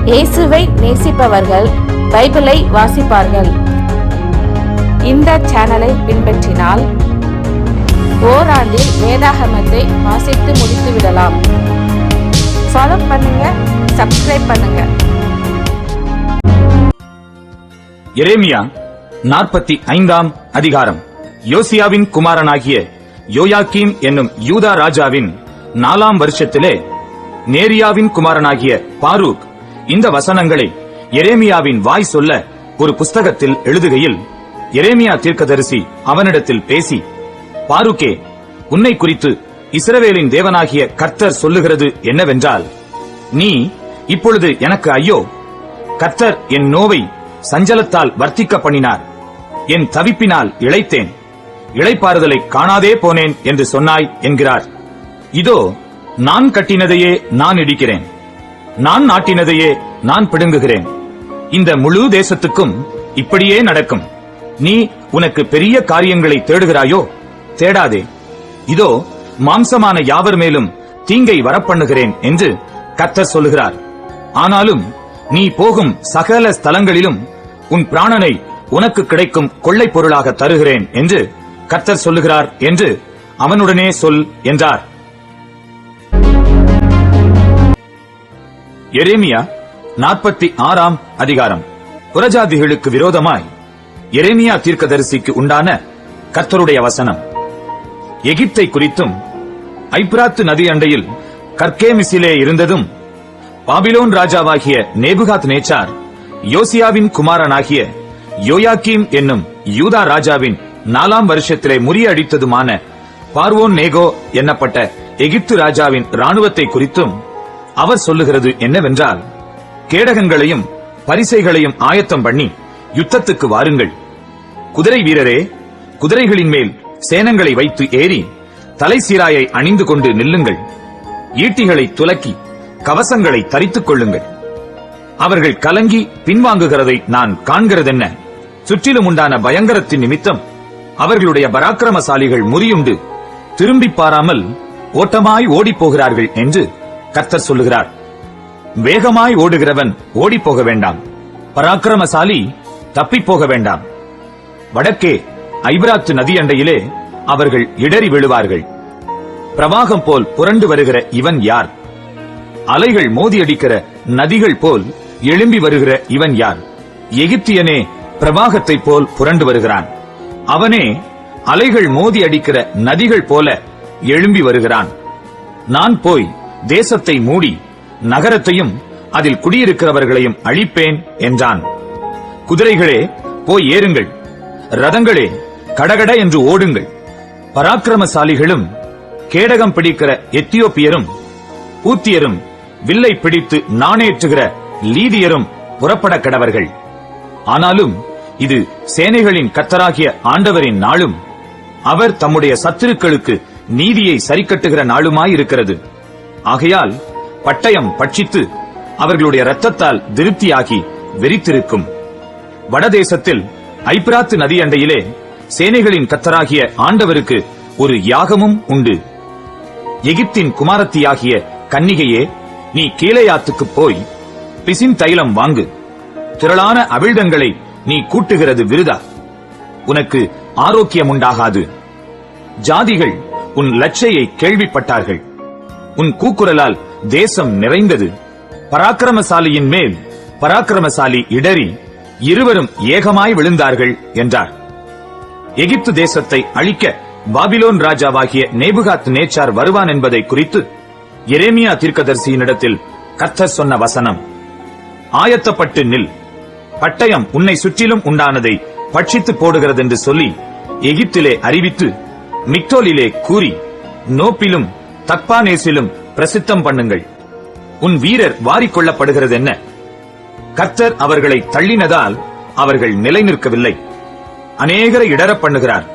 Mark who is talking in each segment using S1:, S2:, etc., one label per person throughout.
S1: இயேசுவை நேசிப்பவர்கள் பைபிளை வாசிப்பார்கள். இந்த சேனலை பின்பற்றினால் ஓராண்டில் வேதாகமத்தை வாசித்து முடித்து விடலாம். ஃபாலோ பண்ணுங்க, சப்ஸ்கிரைப் பண்ணுங்க.
S2: எரேமியா 45 அதிகாரம். யோசியாவின் குமாரனாகிய யோயாக்கீம் என்னும் யூதா ராஜாவின் 4 வருஷத்திலே நேரியாவின் குமாரனாகிய பாரூக் இந்த வசனங்களை எரேமியாவின் வாய் சொல்ல ஒரு புஸ்தகத்தில் எழுதுகையில், எரேமியா தீர்க்கதரிசி அவனிடத்தில் பேசி, பாரூக்கே, உன்னை குறித்து இஸ்ரவேலின் தேவனாகிய கர்த்தர் சொல்லுகிறது என்னவென்றால், நீ இப்பொழுது எனக்கு ஐயோ, கர்த்தர் என் நோவை சஞ்சலத்தால் வர்த்திக்க பண்ணினார், என் தவிப்பினால் இளைத்தேன், இளைப்பாறுதலை காணாதே போனேன் என்று சொன்னாய் என்கிறார். இதோ, நான் கட்டினதையே நான் இடிக்கிறேன், நான் நாட்டினதையே நான் பிடுங்குகிறேன். இந்த முழு தேசத்துக்கும் இப்படியே நடக்கும். நீ உனக்கு பெரிய காரியங்களை தேடுகிறாயோ? தேடாதே. இதோ, மாம்சமான யாவர் மேலும் தீங்கை வரப்பண்ணுகிறேன் என்று கர்த்தர் சொல்லுகிறார். ஆனாலும் நீ போகும் சகல ஸ்தலங்களிலும் உன் பிராணனை உனக்கு கிடைக்கும் கொள்ளை பொருளாக தருகிறேன் என்று கர்த்தர் சொல்லுகிறார் என்று அவனுடனே சொல் என்றார். எரேமியா 46 அதிகாரம். புறஜாதிகளுக்கு விரோதமாய் எரேமியா தீர்க்கதரிசிக்கு உண்டான கர்த்தருடைய வசனம். எகிப்தை குறித்தும் ஐப்ராத்து நதி அண்டையில் கர்கேமிசிலே இருந்ததும் பாபிலோன் ராஜாவாகிய நேபுகாத் நேச்சார் யோசியாவின் குமாரனாகிய யோயாக்கீம் என்னும் யூதா ராஜாவின் 4 வருஷத்திலே முறியடித்ததுமான பார்வோன் நேகோ என்னப்பட்ட எகிப்து ராஜாவின் இராணுவத்தை குறித்தும் அவர் சொல்லுகிறது என்னவென்றால், கேடகங்களையும் பரிசைகளையும் ஆயத்தம் பண்ணி யுத்தத்துக்கு வாருங்கள். குதிரை வீரரே, குதிரைகளின் மேல் சேனங்களை வைத்து ஏறி தலை சீராயை அணிந்து கொண்டு நில்லுங்கள். ஈட்டிகளை துலக்கி கவசங்களை தரித்துக் கொள்ளுங்கள். அவர்கள் கலங்கி பின்வாங்குகிறதை நான் காண்கிறதென்ன? சுற்றிலும் உண்டான பயங்கரத்தின் நிமித்தம் அவர்களுடைய பராக்கிரமசாலிகள் முறியுண்டு திரும்பி பாராமல் ஓட்டமாய் ஓடிப்போகிறார்கள் என்று கர்த்தர் சொல்லுகிறார். வேகமாய் ஓடுகிறவன் ஓடிப்போக வேண்டாம், பராக்கிரமசாலி தப்பிப்போக வேண்டாம். வடக்கே ஐப்ராத்து நதி அண்டையிலே அவர்கள் இடறி விழுவார்கள். பிரவாகம் போல் புரண்டு வருகிற இவன் யார்? அலைகள் மோதியடிக்கிற நதிகள் போல் எழும்பி வருகிற இவன் யார்? எகிப்தியனே பிரவாகத்தைப் போல் புரண்டு வருகிறான். அவனே அலைகள் மோதி அடிக்கிற நதிகள் போல எழும்பி வருகிறான். நான் போய் தேசத்தை மூடி நகரத்தையும் அதில் குடியிருக்கிறவர்களையும் அழிப்பேன் என்றான். குதிரைகளே, போய் ஏறுங்கள். ரதங்களே, கடகட என்று ஓடுங்கள். பராக்கிரமசாலிகளும் கேடகம் பிடிக்கிற எத்தியோப்பியரும் பூத்தியரும் வில்லை பிடித்து நாணேற்றுகிற லீதியரும் புறப்பட கடவர்கள். ஆனாலும் இது சேனைகளின் கர்த்தராகிய ஆண்டவரின் நாளும் அவர் தம்முடைய சத்துருக்களுக்கு நீதியை சரிக்கட்டுகிற நாளுமாயிருக்கிறது. ஆகையால் பட்டயம் பட்சித்து அவர்களுடைய இரத்தத்தால் திருப்தியாகி வெறித்திருக்கும். வடதேசத்தில் ஐப்ராத்து நதி அண்டையிலே சேனைகளின் கர்த்தராகிய ஆண்டவருக்கு ஒரு யாகமும் உண்டு. எகிப்தின் குமாரத்தியாகிய கன்னிகையே, நீ கீலேயாத்துக்கு போய் பிசின் தைலம் வாங்கு. திரளான அவிழ்தங்களை நீ கூட்டுகிறது விருதா. உனக்கு ஆரோக்கியம் உண்டாகாது. ஜாதிகள் உன் லட்சையை கேள்விப்பட்டார்கள். உன் கூக்குரலால் தேசம் நிறைந்தது. பராக்கிரமசாலியின் மேல் பராக்கிரமசாலி இடறி இருவரும் ஏகமாய் விழுந்தார்கள் என்றார். எகிப்து தேசத்தை அழிக்க பாபிலோன் ராஜாவாகிய நேபுகாத் நேச்சார் வருவான் என்பதை குறித்து எரேமியா தீர்க்கதரிசியினிடத்தில் கர்த்தர் சொன்ன வசனம். ஆயத்தப்பட்டு நில், பட்டயம் உன்னை சுற்றிலும் உண்டானதை பட்சித்து போடுகிறது என்று சொல்லி எகிப்திலே அறிவித்து மிக்தோலிலே கூறி நோப்பிலும் தக்பானேசிலும் பிரசித்தம் பண்ணுங்கள். உன் வீரர் வாரிக்கொள்ளப்படுகிறது என்ன? கர்த்தர் அவர்களை தள்ளினதால் அவர்கள் நிலை நிற்கவில்லை. அநேகரை இடரப் பண்ணுகிறார்.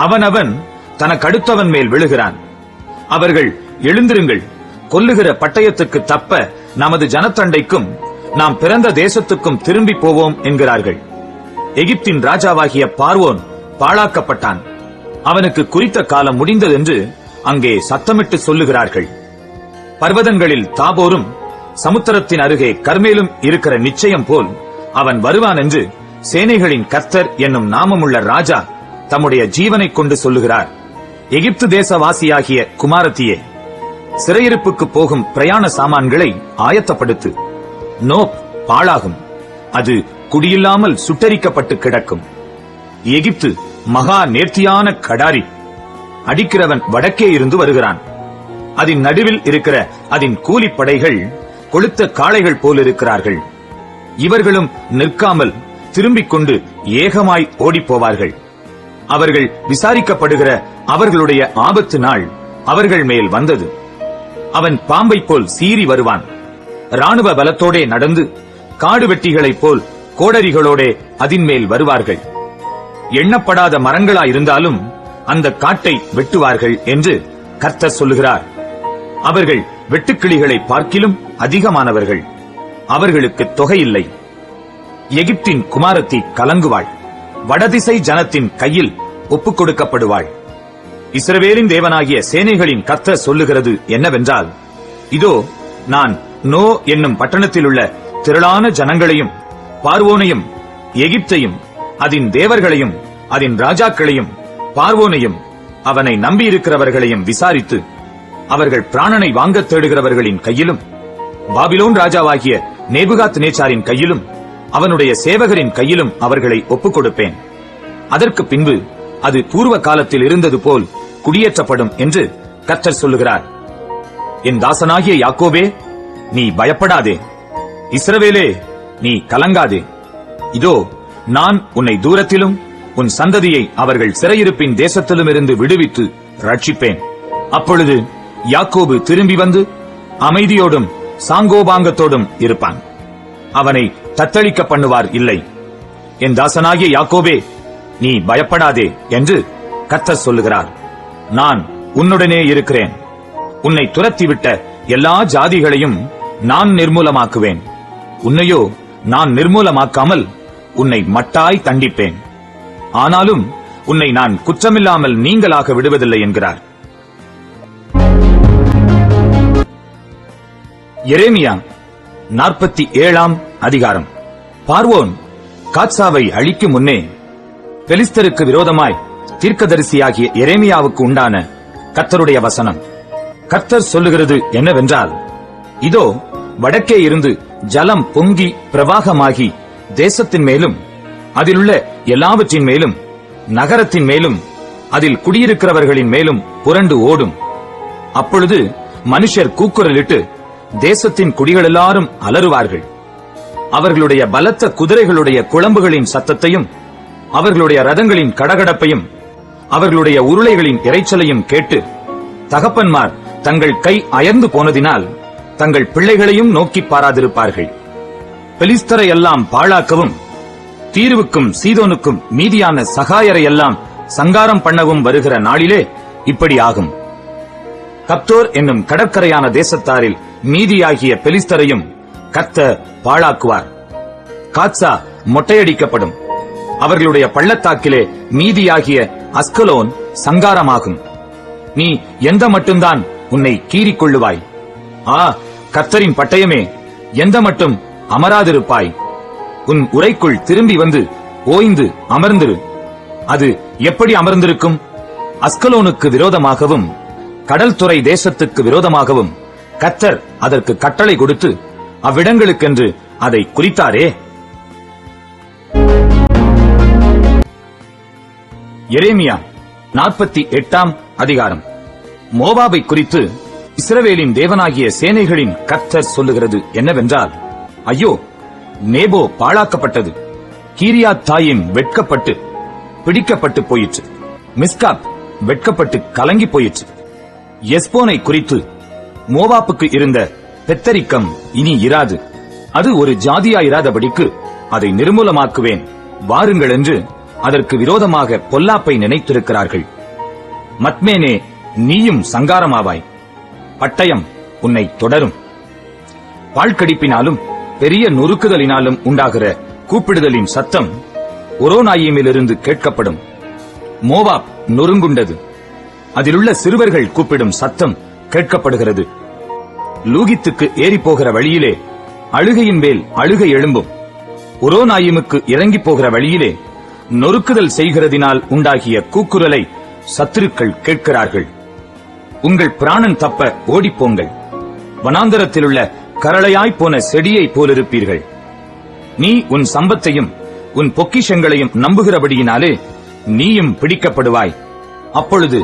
S2: அவனவன் தனக்கடுத்தவன் மேல் விழுகிறான். அவர்கள் எழுந்திருங்கள், கொல்லுகிற பட்டயத்துக்கு தப்ப நமது ஜனத்தண்டைக்கும் நாம் பிறந்த தேசத்துக்கும் திரும்பி போவோம் என்கிறார்கள். எகிப்தின் ராஜாவாகிய பார்வோன் பாழாக்கப்பட்டான். அவனுக்கு குறித்த காலம் முடிந்ததென்று அங்கே சத்தமிட்டு சொல்லுகிறார்கள். பர்வதங்களில் தாபோரும் சமுத்திரத்தின் அருகே கர்மேலும் இருக்கிற நிச்சயம் போல் அவன் வருவான் என்று சேனைகளின் கர்த்தர் என்னும் நாமமுள்ள ராஜா தம்முடைய ஜீவனைக் கொண்டு சொல்லுகிறார். எகிப்து தேசவாசியாகிய குமாரத்தியே, சிறையிருப்புக்கு போகும் பிரயாண சாமான்களை ஆயத்தப்படுத்து. நோப் பாழாகும், அது குடியில்லாமல் சுட்டரிக்கப்பட்டு கிடக்கும். எகிப்து மகா நேர்த்தியான கடாரி, அடிக்கிறவன் வடக்கே இருந்து வருகிறான். அதன் நடுவில் இருக்கிற அதன் கூலிப்படைகள் கொளுத்த காளைகள் போலிருக்கிறார்கள். இவர்களும் நிற்காமல் திரும்பிக் கொண்டு ஏகமாய் ஓடிப்போவார்கள். அவர்கள் விசாரிக்கப்படுகிற அவர்களுடைய ஆபத்து நாள் அவர்கள் மேல் வந்தது. அவன் பாம்பைப் போல் சீறி வருவான். இராணுவ பலத்தோடே நடந்து காடு வெட்டிகளைப் போல் கோடரிகளோடே அதின் மேல் வருவார்கள். எண்ணப்படாத மரங்களாயிருந்தாலும் அந்த காட்டை வெட்டுவார்கள் என்று கர்த்தர் சொல்லுகிறார். அவர்கள் வெட்டுக்கிளிகளை பார்க்கிலும் அதிகமானவர்கள், அவர்களுக்கு தொகையில்லை. எகிப்தின் குமாரத்தி கலங்குவாள், வடதிசை ஜனத்தின் கையில் ஒப்புக் கொடுக்கப்படுவாள். இஸ்ரவேலின் தேவனாகிய சேனைகளின் கர்த்தர் சொல்லுகிறது என்னவென்றால், இதோ நான் நோ என்னும் பட்டணத்தில் உள்ள திரளான ஜனங்களையும் பார்வோனையும் எகிப்தையும் அதன் தேவர்களையும் அதன் ராஜாக்களையும் பார்வோனையும் அவனை நம்பியிருக்கிறவர்களையும் விசாரித்து அவர்கள் பிராணனை வாங்கத் தேடுகிறவர்களின் கையிலும் பாபிலோன் ராஜாவாகிய நேபுகாத் நேச்சாரின் கையிலும் அவனுடைய சேவகரின் கையிலும் அவர்களை ஒப்புக் கொடுப்பேன். அதற்கு பின்பு அது பூர்வ காலத்தில் இருந்தது போல் குடியேற்றப்படும் என்று கர்த்தர் சொல்லுகிறார். என் தாசனாகிய யாக்கோபே, நீ பயப்படாதே. இஸ்ரவேலே, நீ கலங்காதே. இதோ நான் உன்னை தூரத்திலும் உன் சந்ததியை அவர்கள் சிறையிருப்பின் தேசத்திலுமிருந்து விடுவித்து ரட்சிப்பேன். அப்பொழுது யாக்கோபு திரும்பி வந்து அமைதியோடும் சாங்கோபாங்கத்தோடும் இருப்பான். அவனை தத்தளிக்க பண்ணுவார் இல்லை. என் தாசனாகிய யாக்கோபே, நீ பயப்படாதே என்று கர்த்தர் சொல்லுகிறார். நான் உன்னுடனே இருக்கிறேன். உன்னை துரத்திவிட்ட எல்லா ஜாதிகளையும் நான் நிர்மூலமாக்குவேன். உன்னையோ நான் நிர்மூலமாக்காமல் உன்னை மட்டாய் தண்டிப்பேன். ஆனாலும் உன்னை நான் குற்றமில்லாமல் நீங்களாக விடுவதில்லை என்கிறார். எரேமியா 47ஆம் அதிகாரம். பார்வோன் காத்சாவை அழிக்கும் முன்னே பெலிஸ்தருக்கு விரோதமாய் தீர்க்கதரிசியாகிய எரேமியாவுக்கு உண்டான கர்த்தருடைய வசனம். கர்த்தர் சொல்லுகிறது என்னவென்றால், இதோ வடக்கே இருந்து ஜலம் பொங்கி பிரவாகமாகி தேசத்தின் மேலும் அதிலுள்ள எல்லாவற்றின் மேலும் நகரத்தின் மேலும் அதில் குடியிருக்கிறவர்களின் மேலும் புரண்டு ஓடும். அப்பொழுது மனுஷர் கூக்குரலிட்டு தேசத்தின் குடிகள் எல்லாரும் அலறுவார்கள். அவர்களுடைய பலத்த குதிரைகளுடைய குளம்புகளின் சத்தத்தையும் அவர்களுடைய ரதங்களின் கடகடப்பையும் அவர்களுடைய உருளைகளின் இரைச்சலையும் கேட்டு தகப்பன்மார் தங்கள் கை அயர்ந்து போனதினால் தங்கள் பிள்ளைகளையும் நோக்கி பாராதிருப்பார்கள். பெலிஸ்தரை எல்லாம் பாழாக்கவும் தீருவுக்கும் சீதோனுக்கும் மீதியான சகாயரை எல்லாம் சங்காரம் பண்ணவும் வருகிற நாளிலே இப்படி ஆகும். கப்தோர் என்னும் கடற்கரையான தேசத்தாரில் மீதியாகிய பெலிஸ்தரையும் கர்த்தர் பாழாக்குவார். காத்சா மொட்டையடிக்கப்படும். அவர்களுடைய பள்ளத்தாக்கிலே மீதியாகிய அஸ்கலோன் சங்காரமாகும். நீ எந்த மட்டும்தான் உன்னை கீறிக் கொள்ளுவாய்? ஆ, கர்த்தரின் பட்டயமே, எந்த மட்டும் அமராதிருப்பாய்? உன் உரைக்குள் திரும்பி வந்து ஓய்ந்து அமர்ந்திரு. அது எப்படி அமர்ந்திருக்கும்? அஸ்கலோனுக்கு விரோதமாகவும் கடல் துறை தேசத்துக்கு விரோதமாகவும் கர்த்தர் அதற்கு கட்டளை கொடுத்து அவ்விடங்களுக்கென்று அதை குறித்தாரே. எரேமியா 48ஆம் அதிகாரம். மோவாபை குறித்து இஸ்ரவேலின் தேவனாகிய சேனைகளின் கர்த்தர் சொல்லுகிறது என்னவென்றால், ஐயோ, நேபோ பாழாக்கப்பட்டது. கீரியாத் தாயின் வெட்கப்பட்டு பிடிக்கப்பட்டு போயிற்று. மிஸ்காப் வெட்கப்பட்டு கலங்கி போயிற்று. எஸ்போனை குறித்து மோவாப்புக்கு இருந்த பெத்தரிக்கம் இனி இராது. அது ஒரு ஜாதியாயிராதபடிக்கு அதை நிர்மூலமாக்குவேன், வாருங்கள் என்று அதற்கு விரோதமாக பொல்லாப்பை நினைத்திருக்கிறார்கள். மத்மேனே, நீயும் சங்காரமாவாய். பட்டயம் உன்னை தொடரும். பாழ்கடிப்பினாலும் பெரிய நொறுக்குதலினாலும் உண்டாகிற கூப்பிடுதலின் சத்தம் ஒரோனாயிமிலிருந்து கேட்கப்படும். மோவாப் நொறுங்குண்டது. அதிலுள்ள சிறுவர்கள் கூப்பிடும் சத்தம் கேட்கப்படுகிறது. லூகித்துக்கு ஏறி போகிற வழியிலே அழுகையின் மேல் அழுகை எழும்பும். உரோநாயிமுக்கு இறங்கி போகிற வழியிலே நொறுக்குதல் செய்கிறதினால் உண்டாகிய கூக்குரலை சத்துருக்கள் கேட்கிறார்கள். உங்கள் பிராணன் தப்ப ஓடிப்போங்கள். வனாந்தரத்திலுள்ள கரளையாய்ப் போன செடியைப் போலிருப்பீர்கள். நீ உன் சம்பத்தையும் உன் பொக்கிஷங்களையும் நம்புகிறபடியினாலே நீயும் பிடிக்கப்படுவாய். அப்பொழுது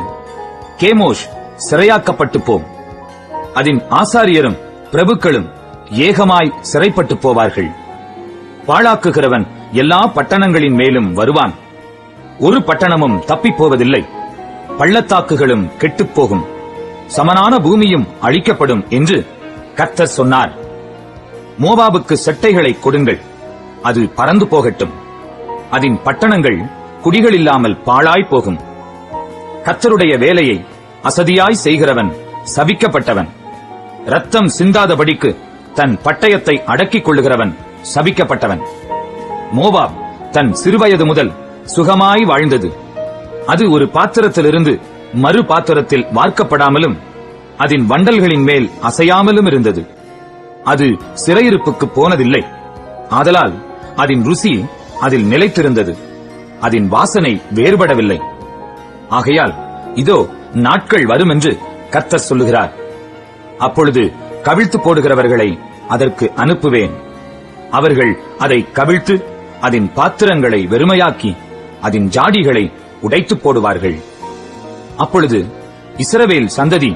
S2: கேமோஷ் சிறையாக்கப்பட்டு போம். அதன் ஆசாரியரும் பிரபுக்களும் ஏகமாய் சிறைப்பட்டு போவார்கள். பாழாக்குகிறவன் எல்லா பட்டணங்களின் மேலும் வருவான். ஒரு பட்டணமும் தப்பிப் போவதில்லை. பள்ளத்தாக்குகளும் கெட்டுப்போகும். சமனான பூமியும் அழிக்கப்படும் என்று கர்த்தர் சொன்னார். மோவாபுக்கு செட்டைகளை கொடுங்கள், அது பறந்து போகட்டும். அதன் பட்டணங்கள் குடிகளில்லாமல் பாழாய் போகும். கர்த்தருடைய வேலையை அசதியாய் செய்கிறவன் சபிக்கப்பட்டவன். ரத்தம் சிந்தாதபடிக்கு தன் பட்டயத்தை அடக்கிக் கொள்ளுகிறவன் சபிக்கப்பட்டவன். மோவாப் தன் சிறுவயது முதல் சுகமாய் வாழ்ந்தது. அது ஒரு பாத்திரத்திலிருந்து மறு பாத்திரத்தில் வார்க்கப்படாமலும் அதன் வண்டல்களின் மேல் அசையாமலும் இருந்தது. அது சிறையிருப்புக்கு போனதில்லை. ஆதலால் அதன் ருசி அதில் நிலைத்திருந்தது. அதன் வாசனை வேறுபடவில்லை. ஆகையால் இதோ நாட்கள் வரும் என்று கர்த்தர் சொல்லுகிறார். அப்பொழுது கவிழ்த்து போடுகிறவர்களை அதற்கு அனுப்புவேன். அவர்கள் அதை கவிழ்த்து அதன் பாத்திரங்களை வெறுமையாக்கி அதன் ஜாடிகளை உடைத்து போடுவார்கள். அப்பொழுது இஸ்ரவேல் சந்ததி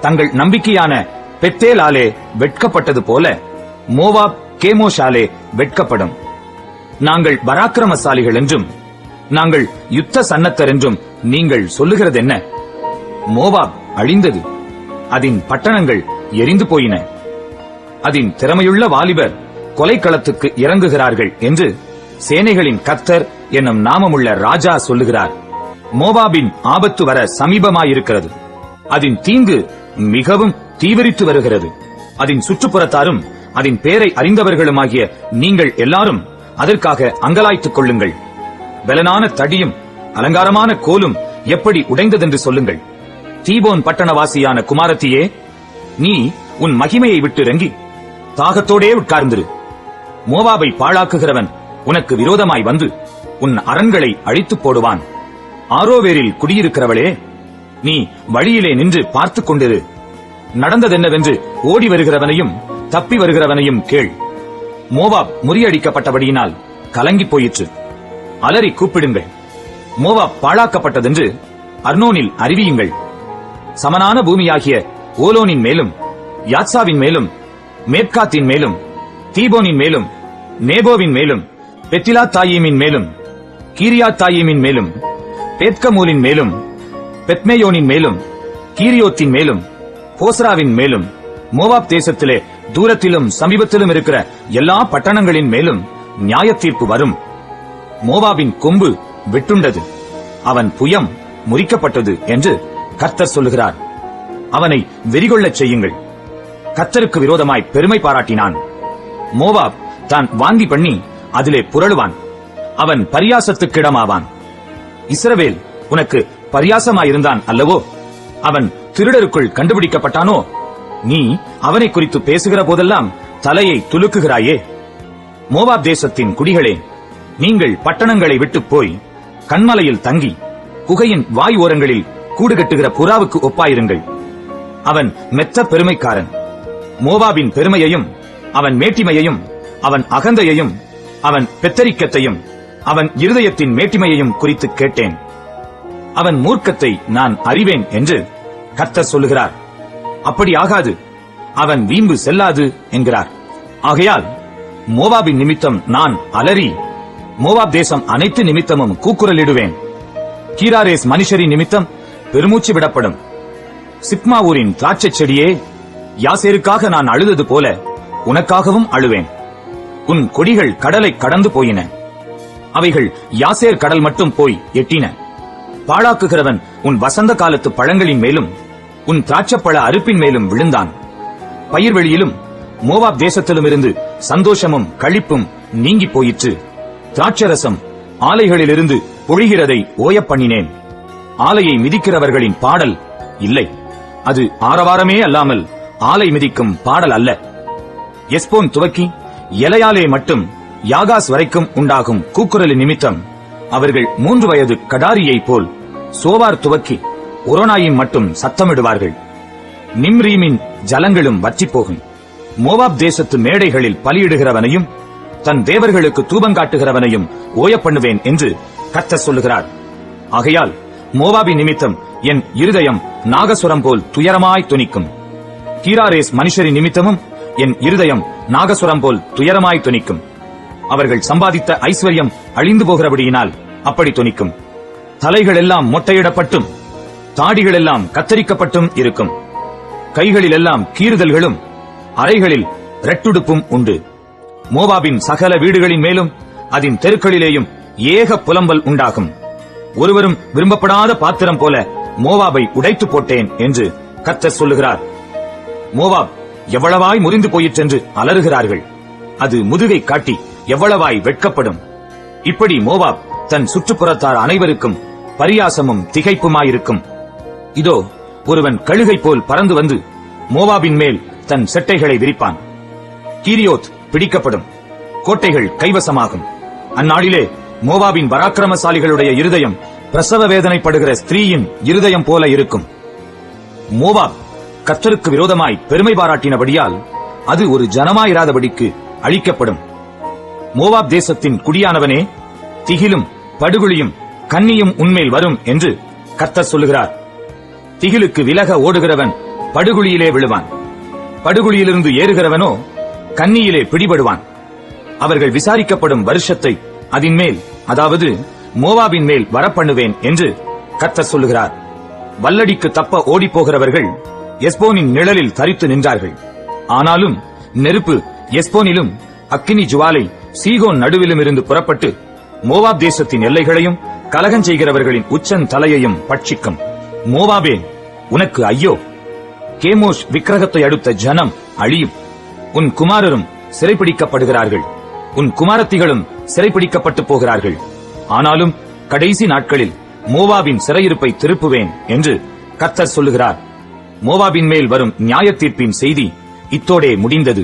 S2: தங்கள் நம்பிக்கையான பெத்தேலாலே வெட்கப்பட்டது போல மோவாப் கேமோஷாலே வெட்கப்படும். நாங்கள் பராக்கிரமசாலிகள் என்றும் நாங்கள் யுத்த சன்னத்தர் என்றும் நீங்கள் சொல்லுகிறதென்ன? மோவாப் அழிந்தது, அதன் பட்டணங்கள் எரிந்து போயின. அதன் திறமையுள்ள வாலிபர் கொலைக்களத்துக்கு இறங்குகிறார்கள் என்று சேனைகளின் கர்த்தர் என்னும் நாமமுள்ள ராஜா சொல்லுகிறார். மோவாபின் ஆபத்து வர சமீபமாயிருக்கிறது. அதன் தீங்கு மிகவும் தீவிரித்து வருகிறது. அதன் சுற்றுப்புறத்தாரும் அதன் பேரை அறிந்தவர்களுமாகிய நீங்கள் எல்லாரும் அதற்காக அங்கலாய்த்துக் கொள்ளுங்கள். பலனான தடியும் அலங்காரமான கோலும் எப்படி உடைந்ததென்று சொல்லுங்கள். தீபோன் பட்டணவாசியான குமாரத்தியே, நீ உன் மகிமையை விட்டு இறங்கி தாகத்தோடே உட்கார்ந்திரு. மோவாபை பாழாக்குகிறவன் உனக்கு விரோதமாய் வந்து உன் அரண்களை அழித்துப் போடுவான். ஆரோவேரில் குடியிருக்கிறவளே, நீ வழியிலே நின்று பார்த்துக் கொண்டிரு. நடந்ததென்னவென்று ஓடி வருகிறவனையும் தப்பி வருகிறவனையும் கேள். மோவாப் முறியடிக்கப்பட்டபடியினால் கலங்கி போயிற்று. அலறி கூப்பிடுங்கள். மோவாப் பாழாக்கப்பட்டதென்று அர்னோனில் அறிவியுங்கள். சமனான பூமியாகிய ஓலோனின் மேலும் யாத்சாவின் மேலும் மேற்காத்தின் மேலும் தீபோனின் மேலும் நேபோவின் மேலும் பெத்திலா தாயீமின் மேலும் கீரியா தாயீமின் மேலும் பேத்கமூலின் மேலும் பெத்மேயோனின் மேலும் கீரியோத்தின் மேலும் போஸ்ராவின் மேலும் மோவாப் தேசத்திலே தூரத்திலும் சமீபத்திலும் இருக்கிற எல்லா பட்டணங்களின் மேலும் நியாயத்தீர்ப்பு வரும். மோவாபின் கொம்பு வெட்டுண்டது, அவன் புயம் முறிக்கப்பட்டது என்று கர்த்தர் சொல்லுகிறார். அவனை வெறிகொள்ளச் செய்யுங்கள். கர்த்தருக்கு விரோதமாய் பெருமை பாராட்டினான். மோவாப் தான் வாந்தி பண்ணி அதிலே புரளுவான். அவன் பரியாசத்துக்கிடமாவான். இஸ்ரவேல் உனக்கு பரியாசமாயிருந்தான் அல்லவோ? அவன் திருடருக்குள் கண்டுபிடிக்கப்பட்டானோ? நீ அவனை குறித்து பேசுகிற போதெல்லாம் தலையை துலுக்குகிறாயே. மோவாப் தேசத்தின் குடிகளே, நீங்கள் பட்டணங்களை விட்டுப் போய் கன்மலையில் தங்கி குகையின் வாய் ஓரங்களில் கூடு கட்டுகிற புறாவுக்கு ஒப்பாயிருங்கள். அவன் மெத்த பெருமைக்காரன். மோவாபின் பெருமையையும் அவன் மேட்டிமையையும் அவன் அகந்தையையும் அவன் பெத்தரிக்கத்தையும் அவன் இருதயத்தின் மேட்டிமையையும் குறித்து கேட்டேன். அவன் மூர்க்கத்தை நான் அறிவேன் என்று கர்த்தர் சொல்லுகிறார். அப்படி ஆகாது, அவன் வீம்பு செல்லாது என்கிறார். ஆகையால் மோவாபின் நிமித்தம் நான் அலறி மோவாப் தேசம் அனைத்து நிமித்தமும் கூக்குரலிடுவேன். கீராரேஸ் மனுஷரின் நிமித்தம் பெருமூச்சு விடப்படும். சிப்மா ஊரின் திராட்சைச் செடியே, யாசேருக்காக நான் அழுதது போல உனக்காகவும் அழுவேன். உன் கொடிகள் கடலை கடந்து போயின. அவைகள் யாசேர் கடல் மட்டும் போய் எட்டின. பாழாக்குகிறவன் உன் வசந்த காலத்து பழங்களின் மேலும் உன் திராட்சப்பழ அறுப்பின் மேலும் விழுந்தான். பயிர்வெளியிலும் மோவாப் தேசத்திலுமிருந்து சந்தோஷமும் களிப்பும் நீங்கி போயிற்று. திராட்சரசம் ஆலைகளிலிருந்து பொழிகிறதை ஓயப் பண்ணினேன். ஆலையை மிதிக்கிறவர்களின் பாடல் இல்லை. அது ஆரவாரமே அல்லாமல் ஆலை மிதிக்கும் பாடல் அல்ல. எஸ்போன் துவக்கி எலையாலே மட்டும் யாகாஸ் வரைக்கும் உண்டாகும் கூக்குரலின் நிமித்தம் அவர்கள் 3 வயது கடாரியைப் போல் சோவார் துவக்கி ஒரோனாயின் மட்டும் சத்தமிடுவார்கள். நிம்ரீமின் ஜலங்களும் வற்றிப்போகும். மோவாப் தேசத்து மேடைகளில் பலியிடுகிறவனையும் தன் தேவர்களுக்கு தூபங்காட்டுகிறவனையும் ஓய பண்ணுவேன் என்று கர்த்தர் சொல்லுகிறார். ஆகையால் மோவாபின் நிமித்தம் என் இருதயம் நாகசுரம் போல் துயரமாய் துணிக்கும். கீராரேஸ் மனுஷரின் நிமித்தமும் என் இருதயம் நாகசுரம் போல் துயரமாய் துணிக்கும். அவர்கள் சம்பாதித்த ஐஸ்வர்யம் அழிந்து போகிறபடியினால் அப்படி துணிக்கும். தலைகள் எல்லாம் மொட்டையிடப்பட்டும் தாடிகள் எல்லாம் கத்தரிக்கப்பட்டும் இருக்கும். கைகளில் எல்லாம் கீறுதல்களும் அறைகளில் ரெட்டுடுப்பும் உண்டு. மோவாபின் சகல வீடுகளின் மேலும் அதன் தெருக்களிலேயும் ஏக புலம்பல் உண்டாகும். ஒருவரும் விரும்பப்படாத பாத்திரம் போல மோவாபை உடைத்து போட்டேன் என்று கர்த்தர் சொல்லுகிறார். மோவாப் எவ்வளவாய் முறிந்து போயிற்றென்று அலறுகிறார்கள். அது முதுகை காட்டி எவ்வளவாய் வெட்கப்படும். இப்படி மோவாப் தன் சுற்றுப்புறத்தார் அனைவருக்கும் பரியாசமும் திகைப்புமாயிருக்கும். இதோ ஒருவன் கழுகை போல் பறந்து வந்து மோவாபின் மேல் தன் செட்டைகளை விரிப்பான். கீரியோத் பிடிக்கப்படும். கோட்டைகள் கைவசமாகும். அந்நாளிலே மோவாபின் பராக்கிரமசாலிகளுடைய இருதயம் பிரசவ வேதனைப்படுகிற ஸ்திரீயின் இருதயம் போல இருக்கும். மோவாப் கர்த்தருக்கு விரோதமாய் பெருமை பாராட்டினபடியால் அது ஒரு ஜனமாயிராதபடிக்கு அழிக்கப்படும். மோவாப் தேசத்தின் குடியானவனே, திகிலும் படுகுழியும் கன்னியும் உன்மேல் வரும் என்று கர்த்தர் சொல்லுகிறார். திகிலுக்கு விலக ஓடுகிறவன் படுகுழியிலே விழுவான். படுகுழியிலிருந்து ஏறுகிறவனோ கன்னியிலே பிடிபடுவான். அவர்கள் விசாரிக்கப்படும் வருஷத்தை அதின்மேல், அதாவது மோவாபின் மேல் வரப்பண்ணுவேன் என்று கர்த்தர் சொல்லுகிறார். வல்லடிக்கு தப்ப ஓடிப்போகிறவர்கள் எஸ்போனின் நிழலில் தரித்து நின்றார்கள். ஆனாலும் நெருப்பு எஸ்போனிலும் அக்கினி ஜுவாலை சீகோன் நடுவிலும் இருந்து புறப்பட்டு மோவாப் தேசத்தின் எல்லைகளையும் கலகம் செய்கிறவர்களின் உச்சன் தலையையும் பட்சிக்கும். மோவாபே, உனக்கு ஐயோ! கேமோஷ் விக்கிரகத்தை அடுத்த ஜனம் அழியும். உன் குமாரரும் சிறைப்பிடிக்கப்படுகிறார்கள். உன் குமாரத்திகளும் சிறைப்பிடிக்கப்பட்டு போகிறார்கள். ஆனாலும் கடைசி நாட்களில் மோவாபின் சிறையிருப்பை திருப்புவேன் என்று கர்த்தர் சொல்லுகிறார். மோவாபின் மேல் வரும் நியாய தீர்ப்பின் செய்தி இத்தோடே முடிந்தது.